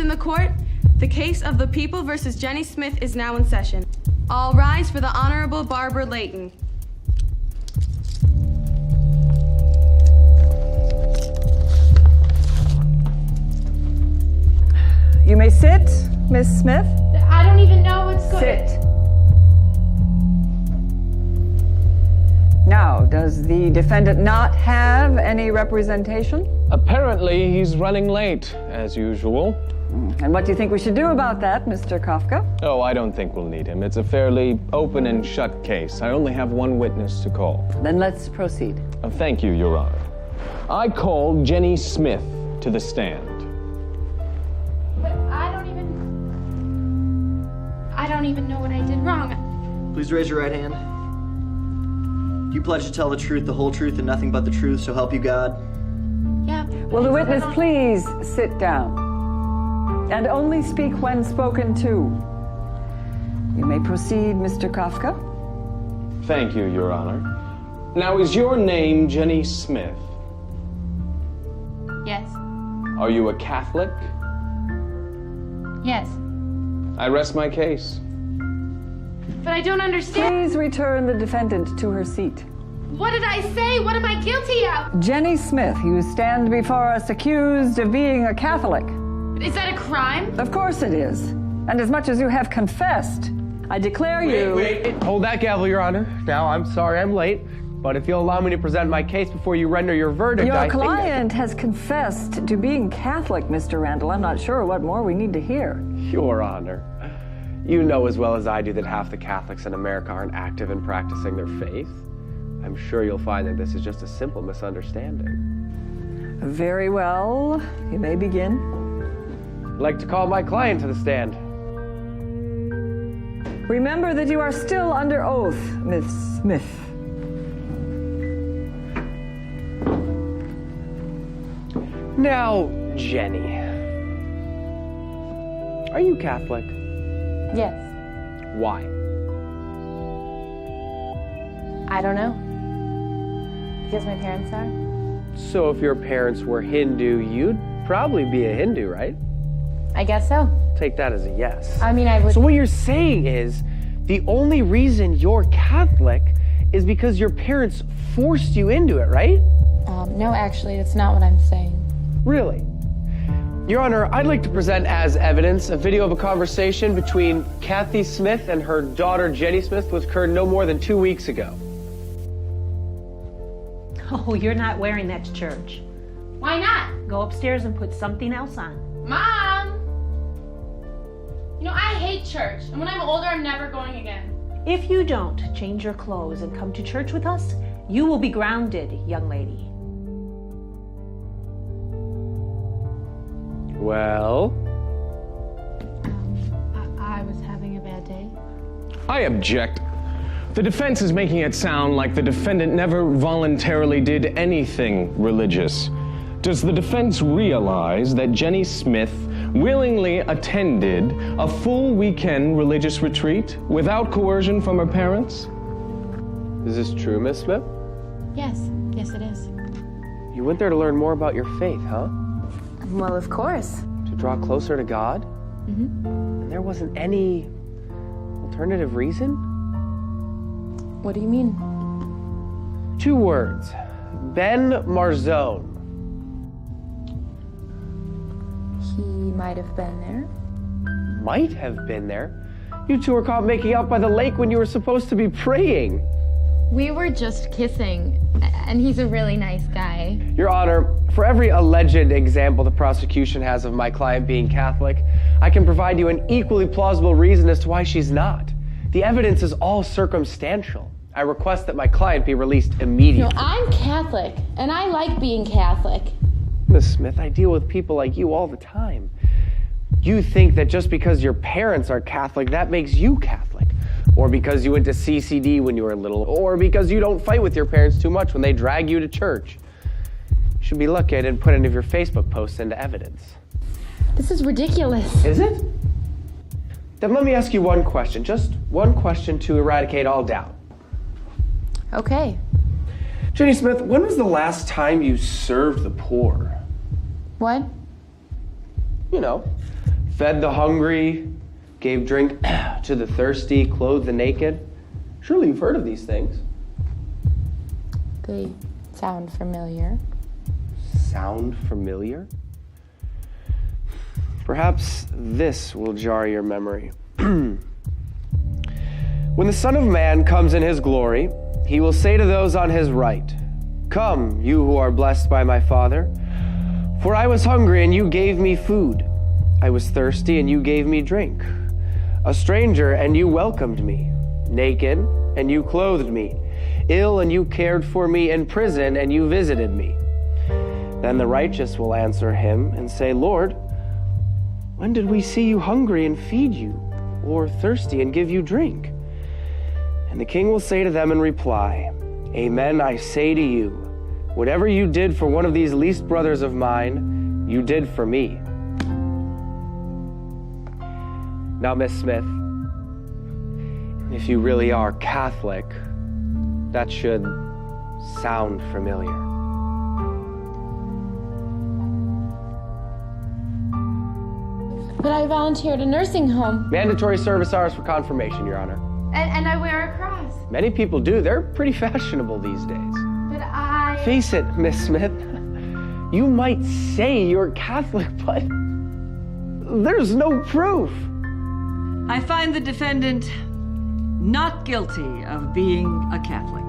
in the court, the case of the People versus Jenny Smith is now in session. All rise for the Honorable Barbara Layton. You may sit, Miss Smith. I don't even know what's going on. Sit. Now, does the defendant not have any representation? Apparently, he's running late, as usual. And what do you think we should do about that, Mr. Kafka? Oh, I don't think we'll need him. It's a fairly open and shut case. I only have one witness to call. Then let's proceed. Thank you, Your Honor. I call Jenny Smith to the stand. But I don't even know what I did wrong. Please raise your right hand. Do you pledge to tell the truth, the whole truth, and nothing but the truth, so help you God? Yeah. Will the witness please sit down? And only speak when spoken to. You may proceed, Mr. Kafka. Thank you, Your Honor. Now, is your name Jenny Smith? Yes. Are you a Catholic? Yes. I rest my case. But I don't understand. Please return the defendant to her seat. What did I say? What am I guilty of? Jenny Smith, you stand before us accused of being a Catholic. Is that a crime? Of course it is. And as much as you have confessed, I declare you... Wait. Hold that gavel, Your Honor. Now, I'm sorry I'm late, but if you'll allow me to present my case before you render your verdict, Your I think client has confessed to being Catholic, Mr. Randall. I'm not sure what more we need to hear. Your Honor, you know as well as I do that half the Catholics in America aren't active in practicing their faith. I'm sure you'll find that this is just a simple misunderstanding. Very well. You may begin. I'd like to call my client to the stand. Remember that you are still under oath, Miss Smith. Now, Jenny, are you Catholic? Yes. Why? I don't know. Because my parents are. So if your parents were Hindu, you'd probably be a Hindu, right? I guess so. Take that as a yes. I mean, I would... So what you're saying is the only reason you're Catholic is because your parents forced you into it, right? No, actually, that's not what I'm saying. Really? Your Honor, I'd like to present as evidence a video of a conversation between Kathy Smith and her daughter Jenny Smith, which occurred no more than 2 weeks ago. Oh, you're not wearing that to church. Why not? Go upstairs and put something else on. Mom! You know, I hate church, and when I'm older, I'm never going again. If you don't change your clothes and come to church with us, you will be grounded, young lady. Well? I was having a bad day. I object. The defense is making it sound like the defendant never voluntarily did anything religious. Does the defense realize that Jenny Smith willingly attended a full weekend religious retreat without coercion from her parents? Is this true, Miss Smith? Yes. Yes, it is. You went there to learn more about your faith, huh? Well, of course. To draw closer to God? Mm-hmm. And there wasn't any alternative reason? What do you mean? 2 words. Ben Marzone. He might have been there. Might have been there. You two were caught making out by the lake when you were supposed to be praying. We were just kissing, and he's a really nice guy. Your Honor, for every alleged example the prosecution has of my client being Catholic, I can provide you an equally plausible reason as to why she's not. The evidence is all circumstantial. I request that my client be released immediately. No, I'm Catholic, and I like being Catholic. Miss Smith, I deal with people like you all the time. You think that just because your parents are Catholic, that makes you Catholic. Or because you went to CCD when you were little. Or because you don't fight with your parents too much when they drag you to church. You should be lucky I didn't put any of your Facebook posts into evidence. This is ridiculous. Is it? Then let me ask you one question. Just one question to eradicate all doubt. Okay. Jenny Smith, when was the last time you served the poor? What? fed the hungry, gave drink to the thirsty, clothed the naked. Surely you've heard of these things. They sound familiar. Sound familiar? Perhaps this will jar your memory. When the Son of Man comes in his glory, he will say to those on his right, "Come, you who are blessed by my Father, for I was hungry and you gave me food. I was thirsty and you gave me drink. A stranger and you welcomed me. Naked and you clothed me. Ill and you cared for me. In prison and you visited me." Then the righteous will answer him and say, "Lord, when did we see you hungry and feed you, or thirsty and give you drink?" And the king will say to them in reply, "Amen, I say to you, whatever you did for one of these least brothers of mine, you did for me." Now, Miss Smith, if you really are Catholic, that should sound familiar. But I volunteered at a nursing home. Mandatory service hours for confirmation, Your Honor. And I wear a cross. Many people do. They're pretty fashionable these days. But I... Face it, Miss Smith. You might say you're Catholic, but there's no proof. I find the defendant not guilty of being a Catholic.